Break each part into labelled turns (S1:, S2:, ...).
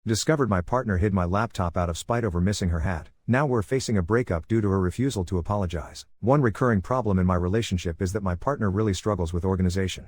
S1: Discovered my partner hid my laptop out of spite over missing her hat. Now we're facing a breakup due to her refusal to apologize. One recurring problem in my relationship is that my partner really struggles with organization.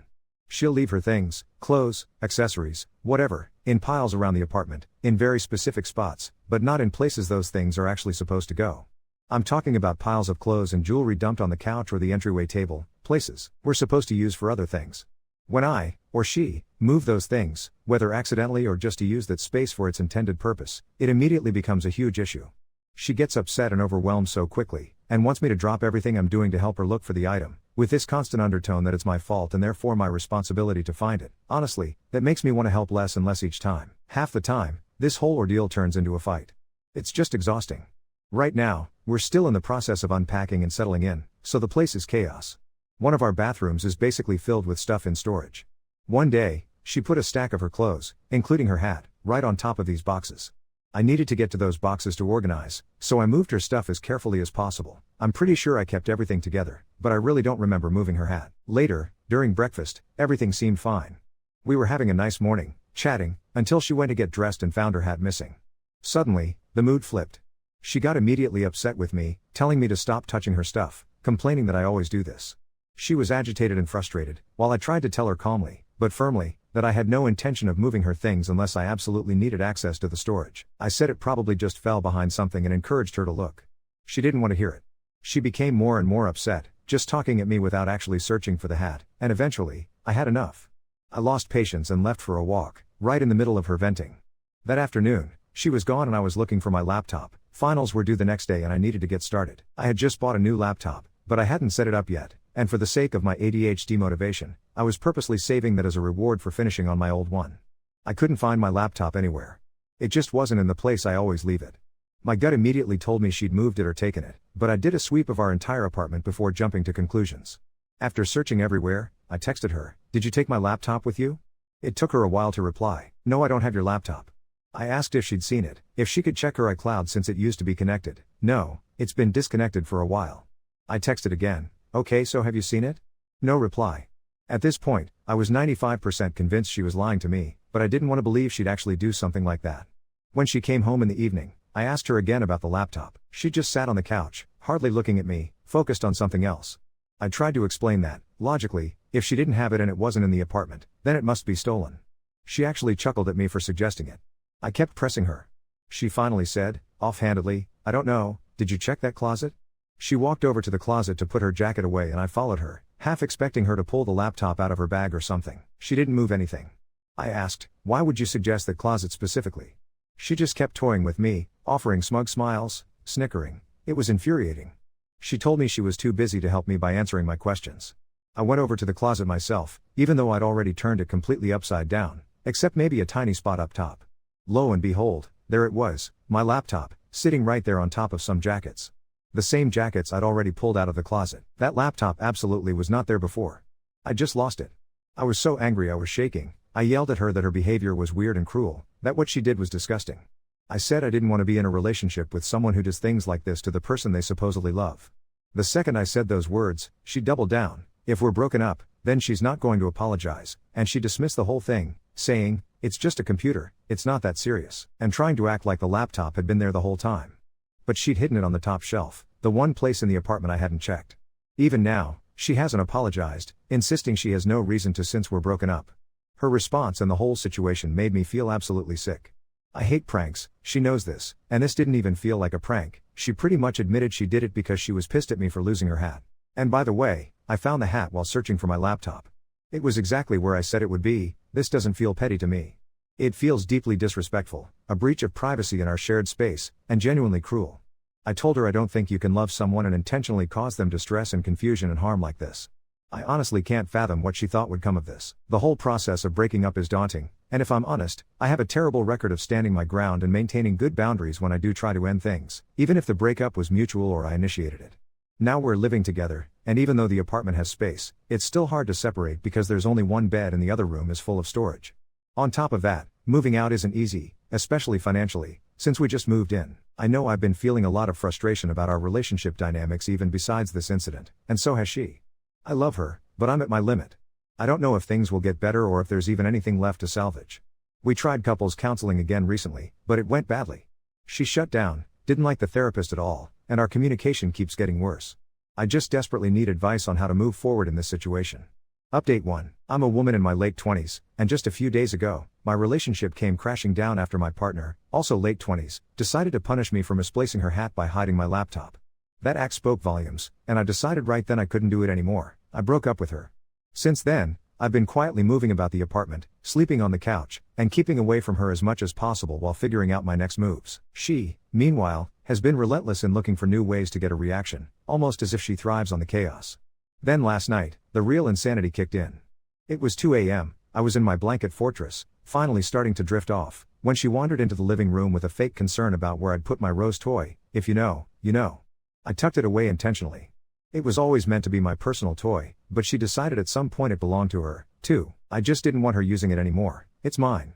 S1: She'll leave her things, clothes, accessories, whatever, in piles around the apartment, in very specific spots, but not in places those things are actually supposed to go. I'm talking about piles of clothes and jewelry dumped on the couch or the entryway table, places we're supposed to use for other things. When I, or she, move those things, whether accidentally or just to use that space for its intended purpose, it immediately becomes a huge issue. She gets upset and overwhelmed so quickly, and wants me to drop everything I'm doing to help her look for the item, with this constant undertone that it's my fault and therefore my responsibility to find it. Honestly, that makes me want to help less and less each time. Half the time, this whole ordeal turns into a fight. It's just exhausting. Right now, we're still in the process of unpacking and settling in, so the place is chaos. One of our bathrooms is basically filled with stuff in storage. One day, she put a stack of her clothes, including her hat, right on top of these boxes. I needed to get to those boxes to organize, so I moved her stuff as carefully as possible. I'm pretty sure I kept everything together, but I really don't remember moving her hat. Later, during breakfast, everything seemed fine. We were having a nice morning, chatting, until she went to get dressed and found her hat missing. Suddenly, the mood flipped. She got immediately upset with me, telling me to stop touching her stuff, complaining that I always do this. She was agitated and frustrated, while I tried to tell her calmly, but firmly, that I had no intention of moving her things unless I absolutely needed access to the storage. I said it probably just fell behind something and encouraged her to look. She didn't want to hear it. She became more and more upset, just talking at me without actually searching for the hat, and eventually, I had enough. I lost patience and left for a walk, right in the middle of her venting. That afternoon, she was gone and I was looking for my laptop. Finals were due the next day and I needed to get started. I had just bought a new laptop, but I hadn't set it up yet, and for the sake of my ADHD motivation, I was purposely saving that as a reward for finishing on my old one. I couldn't find my laptop anywhere. It just wasn't in the place I always leave it. My gut immediately told me she'd moved it or taken it, but I did a sweep of our entire apartment before jumping to conclusions. After searching everywhere, I texted her, "Did you take my laptop with you?" It took her a while to reply, "No, I don't have your laptop." I asked if she'd seen it, if she could check her iCloud since it used to be connected. "No, it's been disconnected for a while." I texted again, "Okay, so have you seen it?" No reply. At this point, I was 95% convinced she was lying to me, but I didn't want to believe she'd actually do something like that. When she came home in the evening, I asked her again about the laptop. She just sat on the couch, hardly looking at me, focused on something else. I tried to explain that, logically, if she didn't have it and it wasn't in the apartment, then it must be stolen. She actually chuckled at me for suggesting it. I kept pressing her. She finally said, offhandedly, "I don't know, did you check that closet?" She walked over to the closet to put her jacket away and I followed her, half expecting her to pull the laptop out of her bag or something. She didn't move anything. I asked, "Why would you suggest that closet specifically?" She just kept toying with me, offering smug smiles, snickering. It was infuriating. She told me she was too busy to help me by answering my questions. I went over to the closet myself, even though I'd already turned it completely upside down, except maybe a tiny spot up top. Lo and behold, there it was, my laptop, sitting right there on top of some jackets. The same jackets I'd already pulled out of the closet. That laptop absolutely was not there before. I just lost it. I was so angry I was shaking. I yelled at her that her behavior was weird and cruel, that what she did was disgusting. I said I didn't want to be in a relationship with someone who does things like this to the person they supposedly love. The second I said those words, she doubled down. If we're broken up, then she's not going to apologize, and she dismissed the whole thing, saying, "It's just a computer, it's not that serious," and trying to act like the laptop had been there the whole time. But she'd hidden it on the top shelf, the one place in the apartment I hadn't checked. Even now, she hasn't apologized, insisting she has no reason to since we're broken up. Her response and the whole situation made me feel absolutely sick. I hate pranks, she knows this, and this didn't even feel like a prank. She pretty much admitted she did it because she was pissed at me for losing her hat. And by the way, I found the hat while searching for my laptop. It was exactly where I said it would be. This doesn't feel petty to me. It feels deeply disrespectful, a breach of privacy in our shared space, and genuinely cruel. I told her I don't think you can love someone and intentionally cause them distress and confusion and harm like this. I honestly can't fathom what she thought would come of this. The whole process of breaking up is daunting, and if I'm honest, I have a terrible record of standing my ground and maintaining good boundaries when I do try to end things, even if the breakup was mutual or I initiated it. Now we're living together, and even though the apartment has space, it's still hard to separate because there's only one bed and the other room is full of storage. On top of that, moving out isn't easy, especially financially, since we just moved in. I know I've been feeling a lot of frustration about our relationship dynamics even besides this incident, and so has she. I love her, but I'm at my limit. I don't know if things will get better or if there's even anything left to salvage. We tried couples counseling again recently, but it went badly. She shut down, didn't like the therapist at all, and our communication keeps getting worse. I just desperately need advice on how to move forward in this situation. Update 1. I'm a woman in my late 20s, and just a few days ago, my relationship came crashing down after my partner, also late 20s, decided to punish me for misplacing her hat by hiding my laptop. That act spoke volumes, and I decided right then I couldn't do it anymore. I broke up with her. Since then, I've been quietly moving about the apartment, sleeping on the couch, and keeping away from her as much as possible while figuring out my next moves. She, meanwhile, has been relentless in looking for new ways to get a reaction, almost as if she thrives on the chaos. Then last night, the real insanity kicked in. It was 2 a.m., I was in my blanket fortress, finally starting to drift off, when she wandered into the living room with a fake concern about where I'd put my rose toy. If you know, you know. I tucked it away intentionally. It was always meant to be my personal toy, but she decided at some point it belonged to her, too. I just didn't want her using it anymore. It's mine.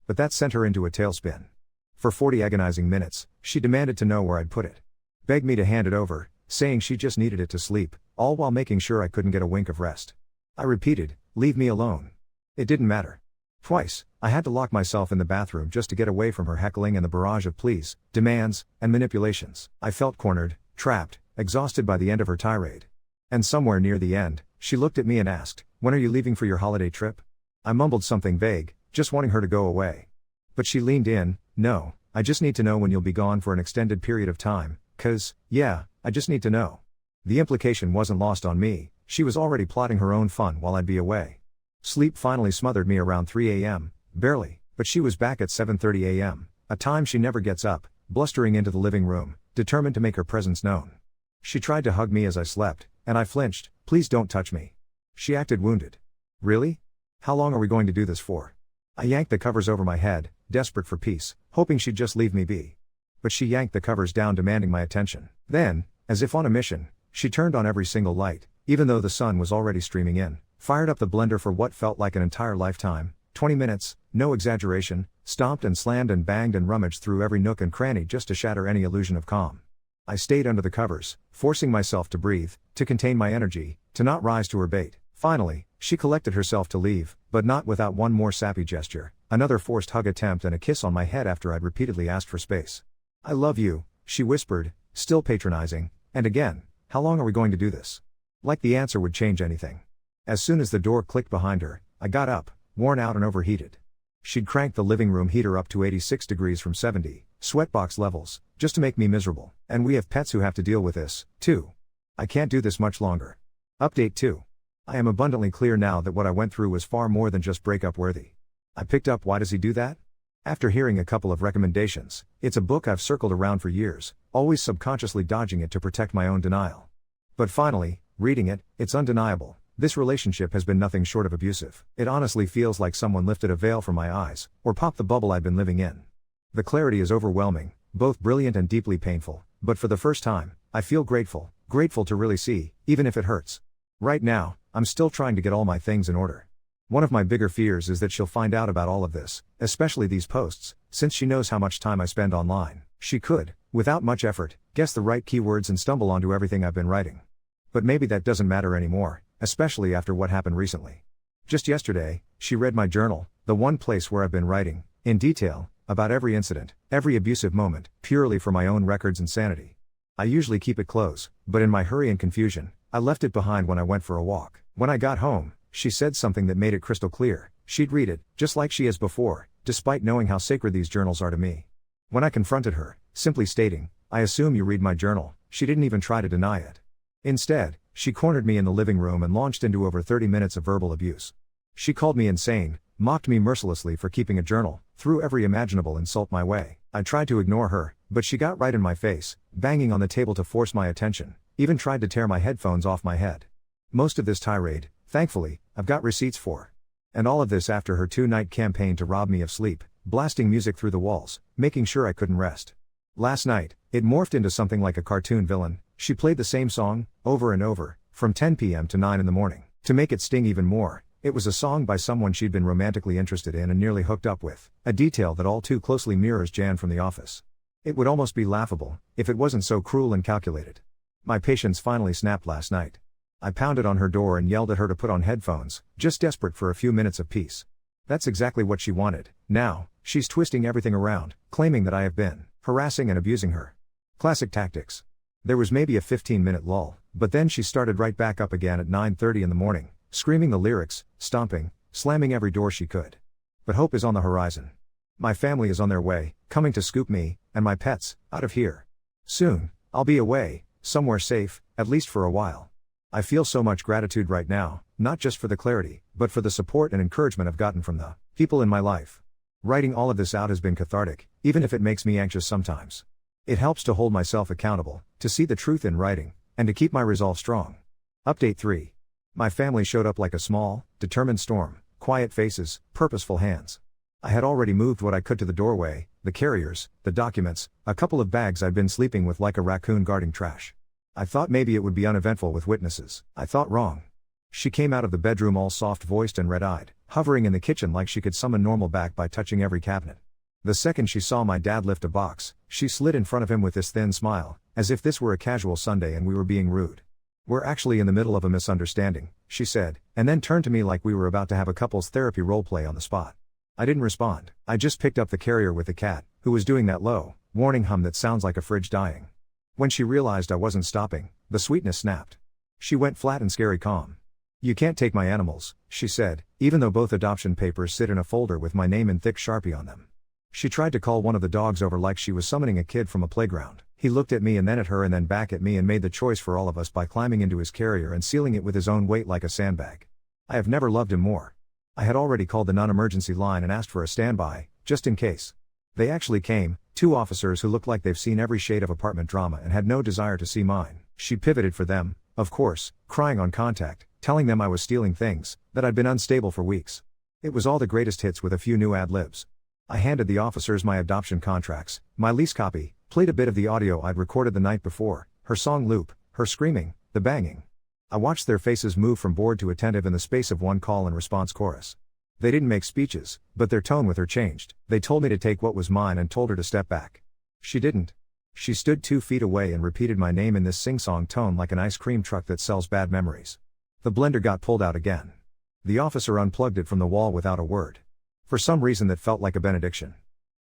S1: But that sent her into a tailspin. For 40 agonizing minutes, she demanded to know where I'd put it. Begged me to hand it over, saying she just needed it to sleep, all while making sure I couldn't get a wink of rest. I repeated, "Leave me alone." It didn't matter. Twice, I had to lock myself in the bathroom just to get away from her heckling and the barrage of pleas, demands, and manipulations. I felt cornered, trapped, exhausted by the end of her tirade. And somewhere near the end, she looked at me and asked, "When are you leaving for your holiday trip?" I mumbled something vague, just wanting her to go away. But she leaned in, "No, I just need to know when you'll be gone for an extended period of time, 'cause, yeah, I just need to know." The implication wasn't lost on me, she was already plotting her own fun while I'd be away. Sleep finally smothered me around 3 a.m., barely, but she was back at 7:30 a.m., a time she never gets up, blustering into the living room, determined to make her presence known. She tried to hug me as I slept, and I flinched. "Please don't touch me." She acted wounded. "Really? How long are we going to do this for?" I yanked the covers over my head, desperate for peace, hoping she'd just leave me be. But she yanked the covers down, demanding my attention. Then, as if on a mission, she turned on every single light, even though the sun was already streaming in, fired up the blender for what felt like an entire lifetime, 20 minutes, no exaggeration, stomped and slammed and banged and rummaged through every nook and cranny just to shatter any illusion of calm. I stayed under the covers, forcing myself to breathe, to contain my energy, to not rise to her bait. Finally, she collected herself to leave, but not without one more sappy gesture, another forced hug attempt and a kiss on my head after I'd repeatedly asked for space. "I love you," she whispered, still patronizing, and again, "How long are we going to do this?" Like the answer would change anything. As soon as the door clicked behind her, I got up, worn out and overheated. She'd cranked the living room heater up to 86 degrees from 70, sweatbox levels, just to make me miserable. And we have pets who have to deal with this, too. I can't do this much longer. Update 2. I am abundantly clear now that what I went through was far more than just breakup worthy. I picked up Why Does He Do That? After hearing a couple of recommendations. It's a book I've circled around for years, always subconsciously dodging it to protect my own denial. But finally, reading it, it's undeniable. This relationship has been nothing short of abusive. It honestly feels like someone lifted a veil from my eyes, or popped the bubble I'd been living in. The clarity is overwhelming, both brilliant and deeply painful, but for the first time, I feel grateful to really see, even if it hurts. Right now, I'm still trying to get all my things in order. One of my bigger fears is that she'll find out about all of this, especially these posts, since she knows how much time I spend online. She could, without much effort, guess the right keywords and stumble onto everything I've been writing. But maybe that doesn't matter anymore, especially after what happened recently. Just yesterday, she read my journal, the one place where I've been writing, in detail, about every incident, every abusive moment, purely for my own records and sanity. I usually keep it close, but in my hurry and confusion, I left it behind when I went for a walk. When I got home, she said something that made it crystal clear. She'd read it, just like she has before, despite knowing how sacred these journals are to me. When I confronted her, simply stating, "I assume you read my journal," she didn't even try to deny it. Instead, she cornered me in the living room and launched into over 30 minutes of verbal abuse. She called me insane, mocked me mercilessly for keeping a journal, threw every imaginable insult my way. I tried to ignore her, but she got right in my face, banging on the table to force my attention, even tried to tear my headphones off my head. Most of this tirade, thankfully, I've got receipts for. And all of this after her 2-night campaign to rob me of sleep, blasting music through the walls, making sure I couldn't rest. Last night, it morphed into something like a cartoon villain. She played the same song, over and over, from 10 p.m. to 9 in the morning. To make it sting even more, it was a song by someone she'd been romantically interested in and nearly hooked up with, a detail that all too closely mirrors Jan from The Office. It would almost be laughable, if it wasn't so cruel and calculated. My patience finally snapped last night. I pounded on her door and yelled at her to put on headphones, just desperate for a few minutes of peace. That's exactly what she wanted. Now, she's twisting everything around, claiming that I have been harassing and abusing her. Classic tactics. There was maybe a 15-minute lull, but then she started right back up again at 9:30 in the morning, screaming the lyrics, stomping, slamming every door she could. But hope is on the horizon. My family is on their way, coming to scoop me, and my pets, out of here. Soon, I'll be away, somewhere safe, at least for a while. I feel so much gratitude right now, not just for the clarity, but for the support and encouragement I've gotten from the people in my life. Writing all of this out has been cathartic, even if it makes me anxious sometimes. It helps to hold myself accountable, to see the truth in writing, and to keep my resolve strong. Update 3. My family showed up like a small, determined storm, quiet faces, purposeful hands. I had already moved what I could to the doorway, the carriers, the documents, a couple of bags I'd been sleeping with like a raccoon guarding trash. I thought maybe it would be uneventful with witnesses. I thought wrong. She came out of the bedroom all soft-voiced and red-eyed, hovering in the kitchen like she could summon normal back by touching every cabinet. The second she saw my dad lift a box, she slid in front of him with this thin smile, as if this were a casual Sunday and we were being rude. "We're actually in the middle of a misunderstanding," she said, and then turned to me like we were about to have a couples therapy roleplay on the spot. I didn't respond. I just picked up the carrier with the cat, who was doing that low, warning hum that sounds like a fridge dying. When she realized I wasn't stopping, the sweetness snapped. She went flat and scary calm. "You can't take my animals," she said, even though both adoption papers sit in a folder with my name in thick Sharpie on them. She tried to call one of the dogs over like she was summoning a kid from a playground. He looked at me and then at her and then back at me and made the choice for all of us by climbing into his carrier and sealing it with his own weight like a sandbag. I have never loved him more. I had already called the non-emergency line and asked for a standby, just in case. They actually came, 2 officers who looked like they've seen every shade of apartment drama and had no desire to see mine. She pivoted for them, of course, crying on contact, telling them I was stealing things, that I'd been unstable for weeks. It was all the greatest hits with a few new ad-libs. I handed the officers my adoption contracts, my lease copy, played a bit of the audio I'd recorded the night before, her song loop, her screaming, the banging. I watched their faces move from bored to attentive in the space of one call and response chorus. They didn't make speeches, but their tone with her changed. They told me to take what was mine and told her to step back. She didn't. She stood 2 feet away and repeated my name in this sing-song tone like an ice cream truck that sells bad memories. The blender got pulled out again. The officer unplugged it from the wall without a word. For some reason that felt like a benediction.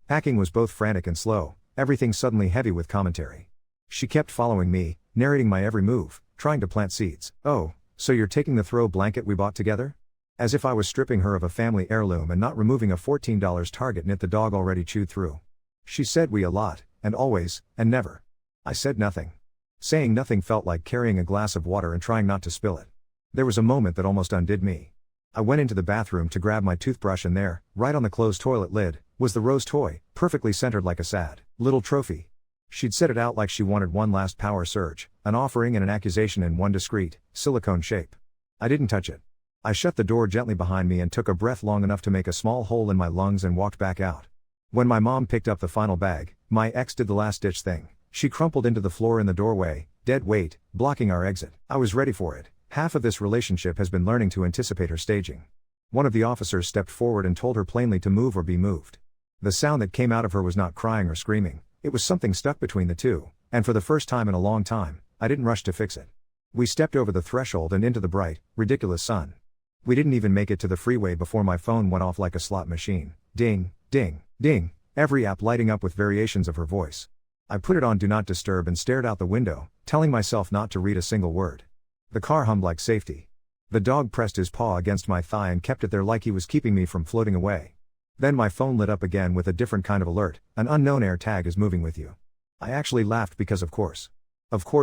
S1: Packing was both frantic and slow, everything suddenly heavy with commentary. She kept following me, narrating my every move, trying to plant seeds. "Oh, so you're taking the throw blanket we bought together?" As if I was stripping her of a family heirloom and not removing a $14 Target knit the dog already chewed through. She said we a lot, and always, and never. I said nothing. Saying nothing felt like carrying a glass of water and trying not to spill it. There was a moment that almost undid me. I went into the bathroom to grab my toothbrush and there, right on the closed toilet lid, was the rose toy, perfectly centered like a sad little trophy. She'd set it out like she wanted one last power surge, an offering and an accusation in one discreet, silicone shape. I didn't touch it. I shut the door gently behind me and took a breath long enough to make a small hole in my lungs and walked back out. When my mom picked up the final bag, my ex did the last-ditch thing. She crumpled into the floor in the doorway, dead weight, blocking our exit. I was ready for it. Half of this relationship has been learning to anticipate her staging. One of the officers stepped forward and told her plainly to move or be moved. The sound that came out of her was not crying or screaming, it was something stuck between the two, and for the first time in a long time, I didn't rush to fix it. We stepped over the threshold and into the bright, ridiculous sun. We didn't even make it to the freeway before my phone went off like a slot machine. Ding, ding, ding, every app lighting up with variations of her voice. I put it on Do Not Disturb and stared out the window, telling myself not to read a single word. The car hummed like safety. The dog pressed his paw against my thigh and kept it there like he was keeping me from floating away. Then my phone lit up again with a different kind of alert, an unknown air tag is moving with you. I actually laughed because of course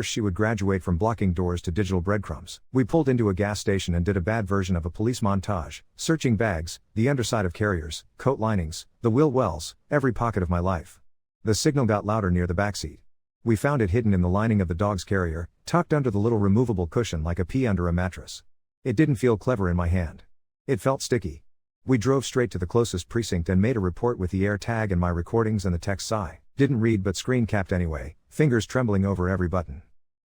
S1: she would graduate from blocking doors to digital breadcrumbs. We pulled into a gas station and did a bad version of a police montage, searching bags, the underside of carriers, coat linings, the wheel wells, every pocket of my life. The signal got louder near the backseat. We found it hidden in the lining of the dog's carrier, tucked under the little removable cushion like a pea under a mattress. It didn't feel clever in my hand. It felt sticky. We drove straight to the closest precinct and made a report with the air tag and my recordings and the text sigh. Didn't read but screen capped anyway, fingers trembling over every button.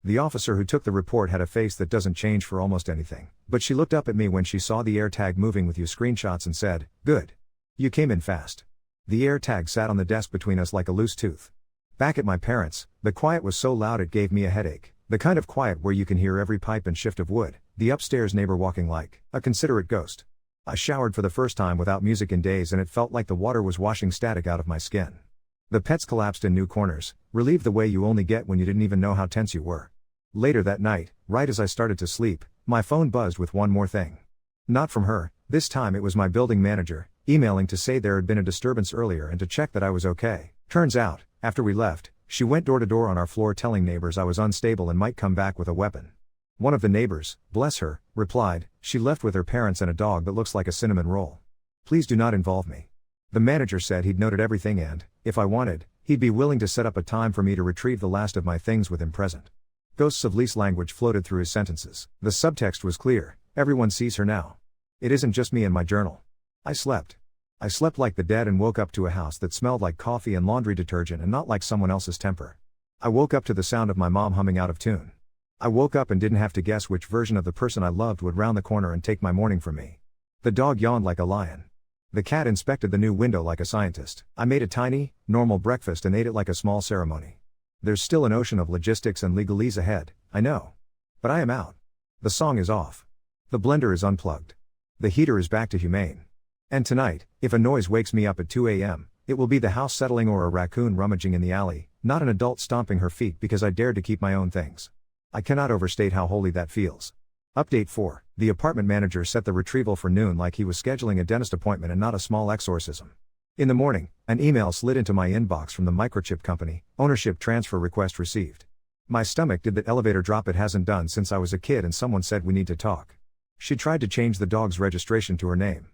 S1: The officer who took the report had a face that doesn't change for almost anything, but she looked up at me when she saw the air tag moving with you screenshots and said, "Good. You came in fast." The air tag sat on the desk between us like a loose tooth. Back at my parents', the quiet was so loud it gave me a headache, the kind of quiet where you can hear every pipe and shift of wood, the upstairs neighbor walking like a considerate ghost. I showered for the first time without music in days and it felt like the water was washing static out of my skin. The pets collapsed in new corners, relieved the way you only get when you didn't even know how tense you were. Later that night, right as I started to sleep, my phone buzzed with one more thing. Not from her, this time it was my building manager, emailing to say there had been a disturbance earlier and to check that I was okay. Turns out, after we left, she went door to door on our floor telling neighbors I was unstable and might come back with a weapon. One of the neighbors, bless her, replied, she left with her parents and a dog that looks like a cinnamon roll. Please do not involve me. The manager said he'd noted everything and, if I wanted, he'd be willing to set up a time for me to retrieve the last of my things with him present. Ghosts of lease language floated through his sentences. The subtext was clear, everyone sees her now. It isn't just me and my journal. I slept. I slept like the dead and woke up to a house that smelled like coffee and laundry detergent and not like someone else's temper. I woke up to the sound of my mom humming out of tune. I woke up and didn't have to guess which version of the person I loved would round the corner and take my morning from me. The dog yawned like a lion. The cat inspected the new window like a scientist. I made a tiny, normal breakfast and ate it like a small ceremony. There's still an ocean of logistics and legalese ahead, I know. But I am out. The song is off. The blender is unplugged. The heater is back to humane. And tonight, if a noise wakes me up at 2 a.m., it will be the house settling or a raccoon rummaging in the alley, not an adult stomping her feet because I dared to keep my own things. I cannot overstate how holy that feels. Update 4. The apartment manager set the retrieval for noon like he was scheduling a dentist appointment and not a small exorcism. In the morning, an email slid into my inbox from the microchip company, ownership transfer request received. My stomach did that elevator drop it hasn't done since I was a kid and someone said we need to talk. She tried to change the dog's registration to her name.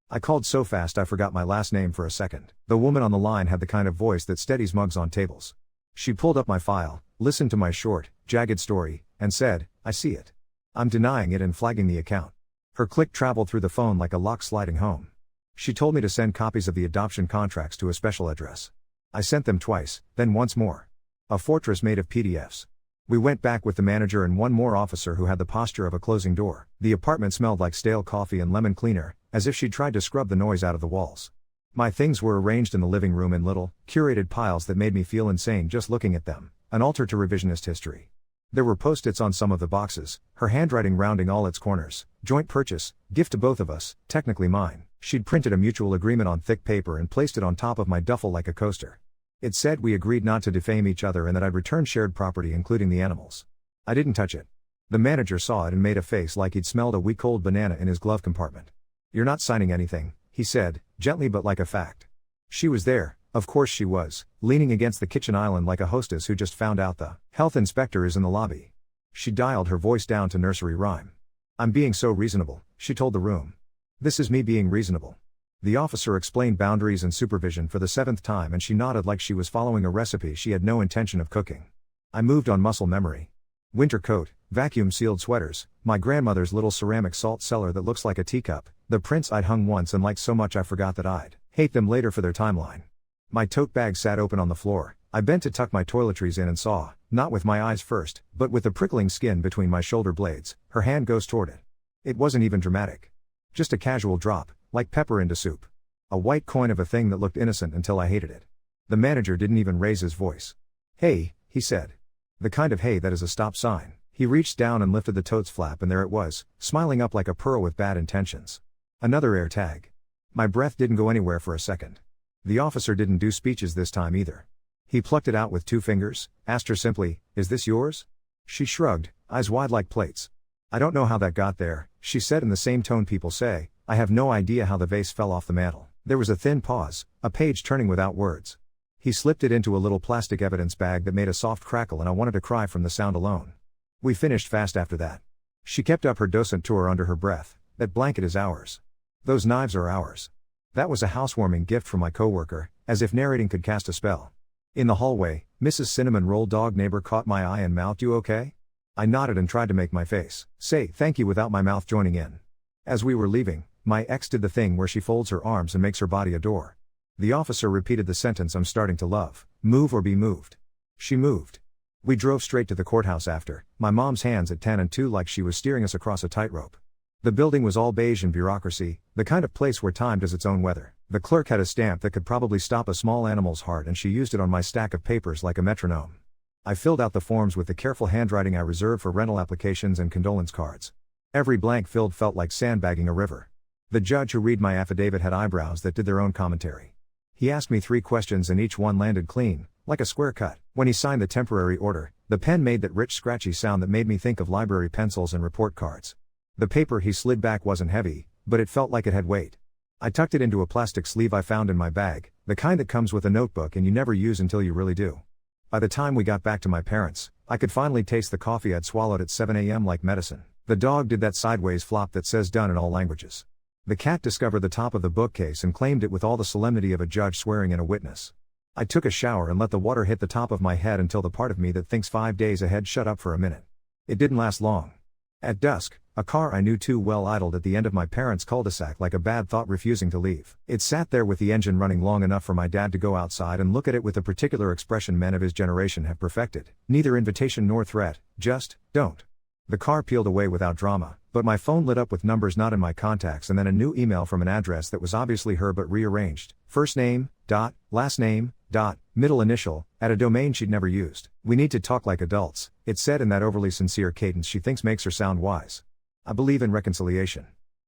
S1: I called so fast I forgot my last name for a second. The woman on the line had the kind of voice that steadies mugs on tables. She pulled up my file, listened to my short, jagged story, and said, I see it. I'm denying it and flagging the account. Her click traveled through the phone like a lock sliding home. She told me to send copies of the adoption contracts to a special address. I sent them twice, then once more. A fortress made of PDFs. We went back with the manager and one more officer who had the posture of a closing door. The apartment smelled like stale coffee and lemon cleaner, as if she'd tried to scrub the noise out of the walls. My things were arranged in the living room in little, curated piles that made me feel insane just looking at them, an altar to revisionist history. There were post-its on some of the boxes, her handwriting rounding all its corners. Joint purchase, gift to both of us, technically mine. She'd printed a mutual agreement on thick paper and placed it on top of my duffel like a coaster. It said we agreed not to defame each other and that I'd return shared property including the animals. I didn't touch it. The manager saw it and made a face like he'd smelled a week-old banana in his glove compartment. You're not signing anything, he said, gently but like a fact. She was there, of course she was, leaning against the kitchen island like a hostess who just found out the health inspector is in the lobby. She dialed her voice down to nursery rhyme. I'm being so reasonable, she told the room. This is me being reasonable. The officer explained boundaries and supervision for the 7th time and she nodded like she was following a recipe she had no intention of cooking. I moved on muscle memory. Winter coat, vacuum-sealed sweaters, my grandmother's little ceramic salt cellar that looks like a teacup, the prints I'd hung once and liked so much I forgot that I'd hate them later for their timeline. My tote bag sat open on the floor. I bent to tuck my toiletries in and saw, not with my eyes first, but with the prickling skin between my shoulder blades, her hand goes toward it. It wasn't even dramatic. Just a casual drop, like pepper into soup. A white coin of a thing that looked innocent until I hated it. The manager didn't even raise his voice. Hey, he said. The kind of hey that is a stop sign. He reached down and lifted the tote's flap and there it was, smiling up like a pearl with bad intentions. Another air tag. My breath didn't go anywhere for a second. The officer didn't do speeches this time either. He plucked it out with 2 fingers, asked her simply, is this yours? She shrugged, eyes wide like plates. I don't know how that got there, she said in the same tone people say, I have no idea how the vase fell off the mantel. There was a thin pause, a page turning without words. He slipped it into a little plastic evidence bag that made a soft crackle and I wanted to cry from the sound alone. We finished fast after that. She kept up her docent tour under her breath, that blanket is ours. Those knives are ours. That was a housewarming gift from my coworker, as if narrating could cast a spell. In the hallway, Mrs. Cinnamon Roll dog neighbor caught my eye and mouthed, you okay? I nodded and tried to make my face say thank you without my mouth joining in. As we were leaving, my ex did the thing where she folds her arms and makes her body a door. The officer repeated the sentence I'm starting to love, move or be moved. She moved. We drove straight to the courthouse after, my mom's hands at 10 and 2 like she was steering us across a tightrope. The building was all beige and bureaucracy, the kind of place where time does its own weather. The clerk had a stamp that could probably stop a small animal's heart and she used it on my stack of papers like a metronome. I filled out the forms with the careful handwriting I reserve for rental applications and condolence cards. Every blank filled felt like sandbagging a river. The judge who read my affidavit had eyebrows that did their own commentary. He asked me 3 questions and each one landed clean, like a square cut. When he signed the temporary order, the pen made that rich scratchy sound that made me think of library pencils and report cards. The paper he slid back wasn't heavy, but it felt like it had weight. I tucked it into a plastic sleeve I found in my bag, the kind that comes with a notebook and you never use until you really do. By the time we got back to my parents, I could finally taste the coffee I'd swallowed at 7 a.m. like medicine. The dog did that sideways flop that says done in all languages. The cat discovered the top of the bookcase and claimed it with all the solemnity of a judge swearing in a witness. I took a shower and let the water hit the top of my head until the part of me that thinks 5 days ahead shut up for a minute. It didn't last long. At dusk, a car I knew too well idled at the end of my parents' cul-de-sac like a bad thought refusing to leave. It sat there with the engine running long enough for my dad to go outside and look at it with the particular expression men of his generation have perfected. Neither invitation nor threat, just, don't. The car peeled away without drama, but my phone lit up with numbers not in my contacts and then a new email from an address that was obviously her but rearranged. First name, dot, last name, dot, middle initial, at a domain she'd never used. We need to talk like adults, it said in that overly sincere cadence she thinks makes her sound wise. I believe in reconciliation.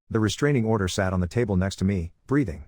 S1: The restraining order sat on the table next to me, breathing.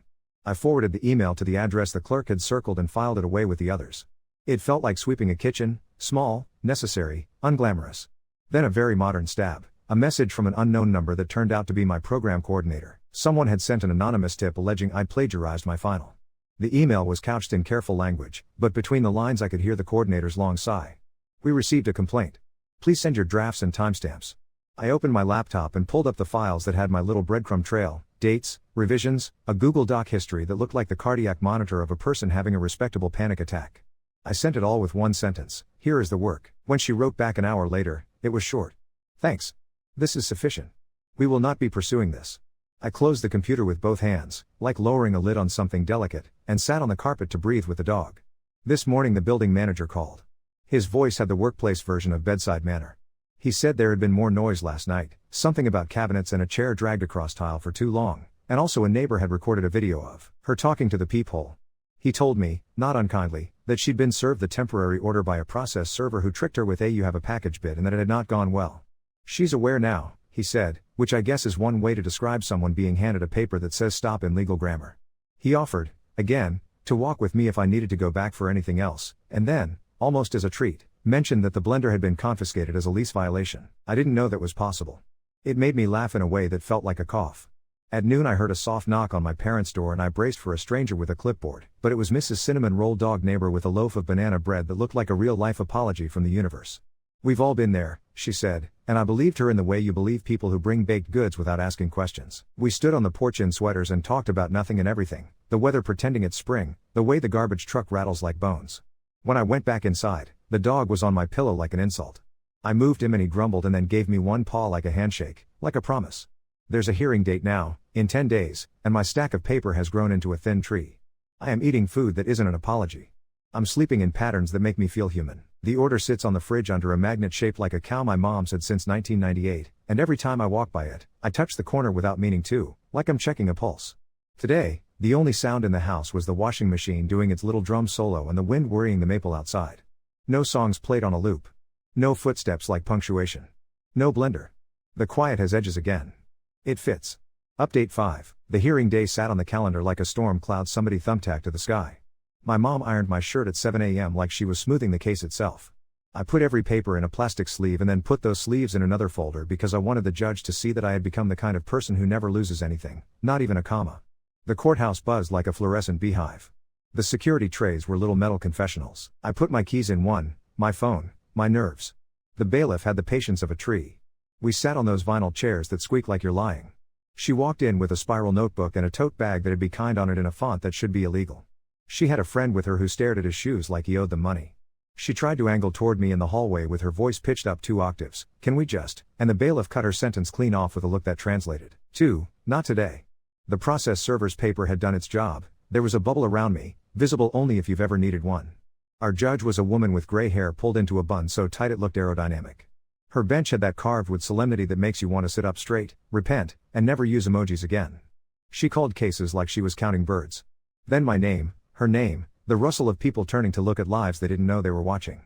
S1: I forwarded the email to the address the clerk had circled and filed it away with the others. It felt like sweeping a kitchen, small, necessary, unglamorous. Then a very modern stab, a message from an unknown number that turned out to be my program coordinator. Someone had sent an anonymous tip alleging I'd plagiarized my final. The email was couched in careful language, but between the lines I could hear the coordinator's long sigh. We received a complaint. Please send your drafts and timestamps. I opened my laptop and pulled up the files that had my little breadcrumb trail, dates, revisions, a Google Doc history that looked like the cardiac monitor of a person having a respectable panic attack. I sent it all with one sentence, here is the work. When she wrote back an hour later, it was short. Thanks. This is sufficient. We will not be pursuing this. I closed the computer with both hands, like lowering a lid on something delicate, and sat on the carpet to breathe with the dog. This morning the building manager called. His voice had the workplace version of bedside manner. He said there had been more noise last night, something about cabinets and a chair dragged across tile for too long, and also a neighbor had recorded a video of her talking to the peephole. He told me, not unkindly, that she'd been served the temporary order by a process server who tricked her with a you have a package bit and that it had not gone well. She's aware now, he said, which I guess is one way to describe someone being handed a paper that says stop in legal grammar. He offered, again, to walk with me if I needed to go back for anything else, and then, almost as a treat, mentioned that the blender had been confiscated as a lease violation. I didn't know that was possible. It made me laugh in a way that felt like a cough. At noon I heard a soft knock on my parents' door and I braced for a stranger with a clipboard, but it was Mrs. Cinnamon Roll Dog neighbor with a loaf of banana bread that looked like a real-life apology from the universe. We've all been there, she said, and I believed her in the way you believe people who bring baked goods without asking questions. We stood on the porch in sweaters and talked about nothing and everything, the weather pretending it's spring, the way the garbage truck rattles like bones. When I went back inside, the dog was on my pillow like an insult. I moved him and he grumbled and then gave me one paw like a handshake, like a promise. There's a hearing date now, in 10 days, and my stack of paper has grown into a thin tree. I am eating food that isn't an apology. I'm sleeping in patterns that make me feel human. The order sits on the fridge under a magnet shaped like a cow my mom's had since 1998, and every time I walk by it, I touch the corner without meaning to, like I'm checking a pulse. Today, the only sound in the house was the washing machine doing its little drum solo and the wind worrying the maple outside. No songs played on a loop. No footsteps like punctuation. No blender. The quiet has edges again. It fits. Update 5. The hearing day sat on the calendar like a storm cloud somebody thumbtacked to the sky. My mom ironed my shirt at 7 a.m. like she was smoothing the case itself. I put every paper in a plastic sleeve and then put those sleeves in another folder because I wanted the judge to see that I had become the kind of person who never loses anything, not even a comma. The courthouse buzzed like a fluorescent beehive. The security trays were little metal confessionals. I put my keys in one, my phone, my nerves. The bailiff had the patience of a tree. We sat on those vinyl chairs that squeak like you're lying. She walked in with a spiral notebook and a tote bag that'd be kind on it in a font that should be illegal. She had a friend with her who stared at his shoes like he owed them money. She tried to angle toward me in the hallway with her voice pitched up 2 octaves. Can we just? And the bailiff cut her sentence clean off with a look that translated to, not today. The process server's paper had done its job. There was a bubble around me, visible only if you've ever needed one. Our judge was a woman with gray hair pulled into a bun so tight it looked aerodynamic. Her bench had that carved wood solemnity that makes you want to sit up straight, repent, and never use emojis again. She called cases like she was counting birds. Then my name, her name, the rustle of people turning to look at lives they didn't know they were watching.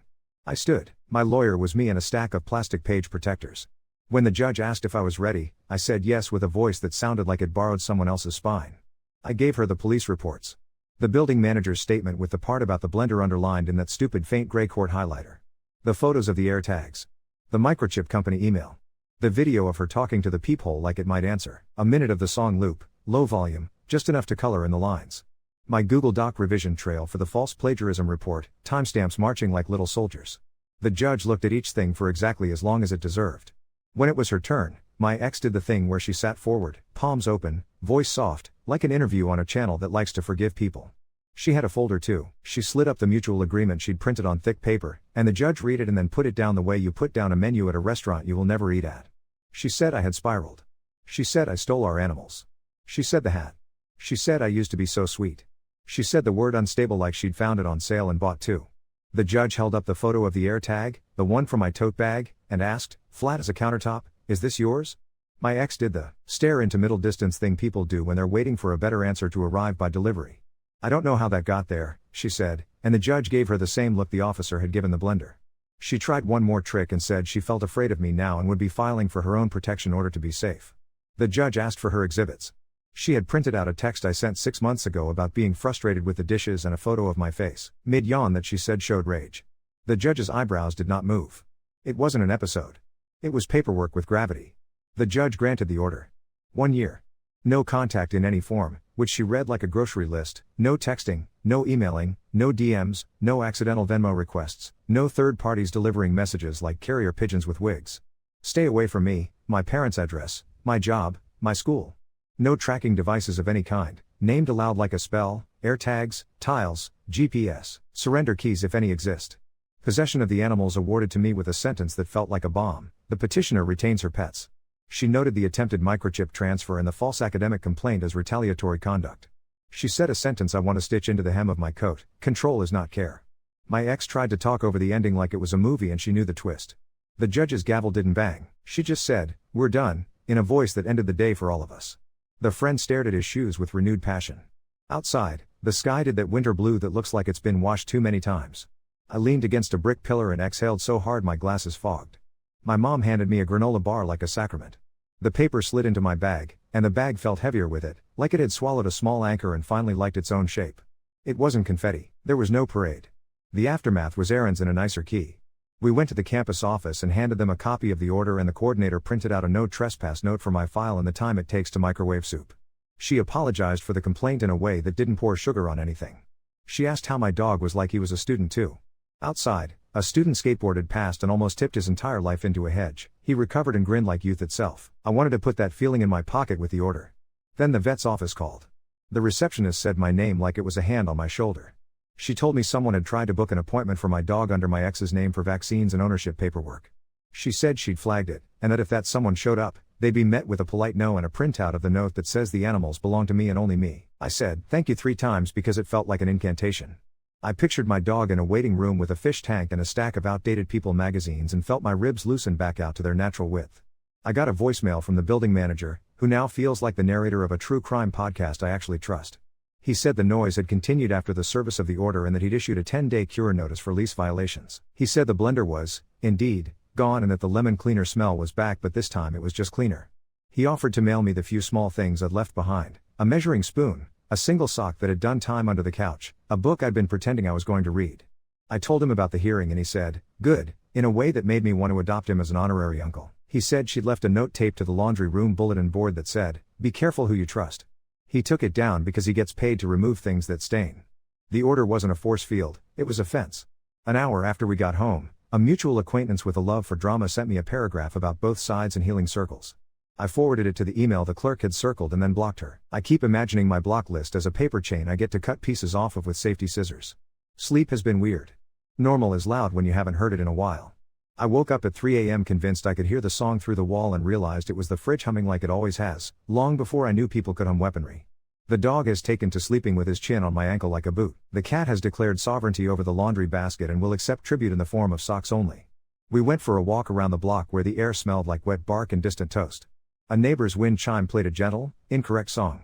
S1: I stood. My lawyer was me and a stack of plastic page protectors. When the judge asked if I was ready, I said yes with a voice that sounded like it borrowed someone else's spine. I gave her the police reports. The building manager's statement with the part about the blender underlined in that stupid faint gray court highlighter. The photos of the air tags. The microchip company email. The video of her talking to the peephole like it might answer. A minute of the song loop, low volume, just enough to color in the lines. My Google Doc revision trail for the false plagiarism report, timestamps marching like little soldiers. The judge looked at each thing for exactly as long as it deserved. When it was her turn, my ex did the thing where she sat forward, palms open, voice soft, like an interview on a channel that likes to forgive people. She had a folder too. She slid up the mutual agreement she'd printed on thick paper, and the judge read it and then put it down the way you put down a menu at a restaurant you will never eat at. She said I had spiraled. She said I stole our animals. She said the hat. She said I used to be so sweet. She said the word unstable like she'd found it on sale and bought two. The judge held up the photo of the air tag, the one from my tote bag, and asked, flat as a countertop, "Is this yours?" My ex did the stare into middle distance thing people do when they're waiting for a better answer to arrive by delivery. "I don't know how that got there," she said, and the judge gave her the same look the officer had given the blender. She tried one more trick and said she felt afraid of me now and would be filing for her own protection order to be safe. The judge asked for her exhibits. She had printed out a text I sent 6 months ago about being frustrated with the dishes and a photo of my face, mid-yawn that she said showed rage. The judge's eyebrows did not move. It wasn't an episode. It was paperwork with gravity. The judge granted the order. 1 year. No contact in any form, which she read like a grocery list, no texting, no emailing, no DMs, no accidental Venmo requests, no third parties delivering messages like carrier pigeons with wigs. Stay away from me, my parents' address, my job, my school. No tracking devices of any kind, named aloud like a spell, air tags, tiles, GPS, surrender keys if any exist. Possession of the animals awarded to me with a sentence that felt like a bomb. The petitioner retains her pets. She noted the attempted microchip transfer and the false academic complaint as retaliatory conduct. She said a sentence I want to stitch into the hem of my coat: control is not care. My ex tried to talk over the ending like it was a movie and she knew the twist. The judge's gavel didn't bang. She just said, "We're done," in a voice that ended the day for all of us. The friend stared at his shoes with renewed passion. Outside, the sky did that winter blue that looks like it's been washed too many times. I leaned against a brick pillar and exhaled so hard my glasses fogged. My mom handed me a granola bar like a sacrament. The paper slid into my bag, and the bag felt heavier with it, like it had swallowed a small anchor and finally liked its own shape. It wasn't confetti. There was no parade. The aftermath was errands in a nicer key. We went to the campus office and handed them a copy of the order, and the coordinator printed out a no trespass note for my file and the time it takes to microwave soup. She apologized for the complaint in a way that didn't pour sugar on anything. She asked how my dog was like he was a student too. Outside, a student skateboarded past and almost tipped his entire life into a hedge. He recovered and grinned like youth itself. I wanted to put that feeling in my pocket with the order. Then the vet's office called. The receptionist said my name like it was a hand on my shoulder. She told me someone had tried to book an appointment for my dog under my ex's name for vaccines and ownership paperwork. She said she'd flagged it, and that if that someone showed up, they'd be met with a polite no and a printout of the note that says the animals belong to me and only me. I said thank you 3 times because it felt like an incantation. I pictured my dog in a waiting room with a fish tank and a stack of outdated People magazines and felt my ribs loosen back out to their natural width. I got a voicemail from the building manager, who now feels like the narrator of a true crime podcast I actually trust. He said the noise had continued after the service of the order and that he'd issued a 10-day cure notice for lease violations. He said the blender was, indeed, gone and that the lemon cleaner smell was back, but this time it was just cleaner. He offered to mail me the few small things I'd left behind: a measuring spoon, a single sock that had done time under the couch, a book I'd been pretending I was going to read. I told him about the hearing and he said, good, in a way that made me want to adopt him as an honorary uncle. He said she'd left a note taped to the laundry room bulletin board that said, be careful who you trust. He took it down because he gets paid to remove things that stain. The order wasn't a force field, it was a fence. An hour after we got home, a mutual acquaintance with a love for drama sent me a paragraph about both sides and healing circles. I forwarded it to the email the clerk had circled and then blocked her. I keep imagining my block list as a paper chain I get to cut pieces off of with safety scissors. Sleep has been weird. Normal is loud when you haven't heard it in a while. I woke up at 3 a.m. convinced I could hear the song through the wall and realized it was the fridge humming like it always has, long before I knew people could hum weaponry. The dog has taken to sleeping with his chin on my ankle like a boot. The cat has declared sovereignty over the laundry basket and will accept tribute in the form of socks only. We went for a walk around the block where the air smelled like wet bark and distant toast. A neighbor's wind chime played a gentle, incorrect song.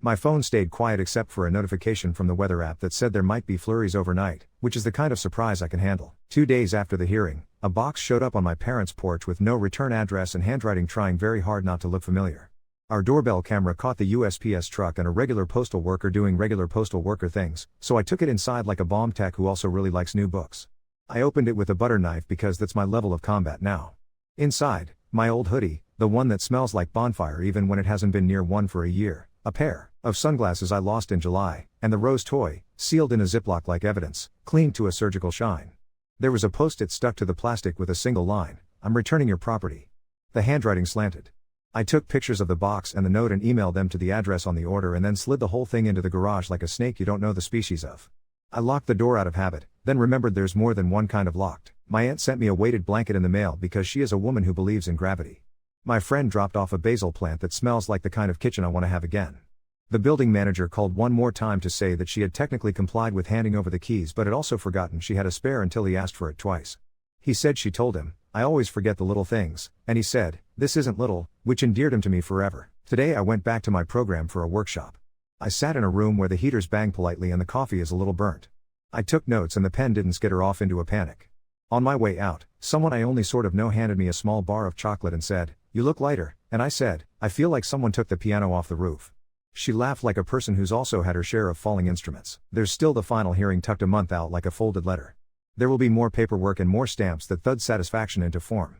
S1: My phone stayed quiet except for a notification from the weather app that said there might be flurries overnight, which is the kind of surprise I can handle. 2 days after the hearing, a box showed up on my parents' porch with no return address and handwriting trying very hard not to look familiar. Our doorbell camera caught the USPS truck and a regular postal worker doing regular postal worker things, so I took it inside like a bomb tech who also really likes new books. I opened it with a butter knife because that's my level of combat now. Inside, my old hoodie, the one that smells like bonfire even when it hasn't been near one for a year, a pair of sunglasses I lost in July, and the rose toy, sealed in a Ziploc like evidence, cleaned to a surgical shine. There was a post-it stuck to the plastic with a single line, "I'm returning your property." The handwriting slanted. I took pictures of the box and the note and emailed them to the address on the order and then slid the whole thing into the garage like a snake you don't know the species of. I locked the door out of habit, then remembered there's more than one kind of locked. My aunt sent me a weighted blanket in the mail because she is a woman who believes in gravity. My friend dropped off a basil plant that smells like the kind of kitchen I want to have again. The building manager called one more time to say that she had technically complied with handing over the keys but had also forgotten she had a spare until he asked for it twice. He said she told him, "I always forget the little things," and he said, "This isn't little," which endeared him to me forever. Today I went back to my program for a workshop. I sat in a room where the heaters bang politely and the coffee is a little burnt. I took notes and the pen didn't skitter off into a panic. On my way out, someone I only sort of know handed me a small bar of chocolate and said, "You look lighter," and I said, "I feel like someone took the piano off the roof." She laughed like a person who's also had her share of falling instruments. There's still the final hearing tucked a month out like a folded letter. There will be more paperwork and more stamps that thud satisfaction into form.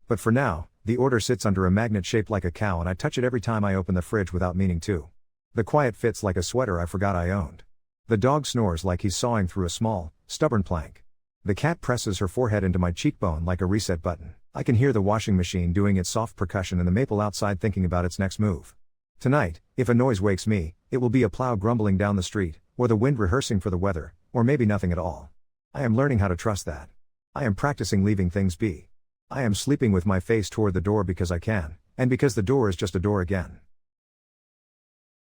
S1: But for now, the order sits under a magnet shaped like a cow and I touch it every time I open the fridge without meaning to. The quiet fits like a sweater I forgot I owned. The dog snores like he's sawing through a small, stubborn plank. The cat presses her forehead into my cheekbone like a reset button. I can hear the washing machine doing its soft percussion and the maple outside thinking about its next move. Tonight, if a noise wakes me, it will be a plow grumbling down the street, or the wind rehearsing for the weather, or maybe nothing at all. I am learning how to trust that. I am practicing leaving things be. I am sleeping with my face toward the door because I can, and because the door is just a door again.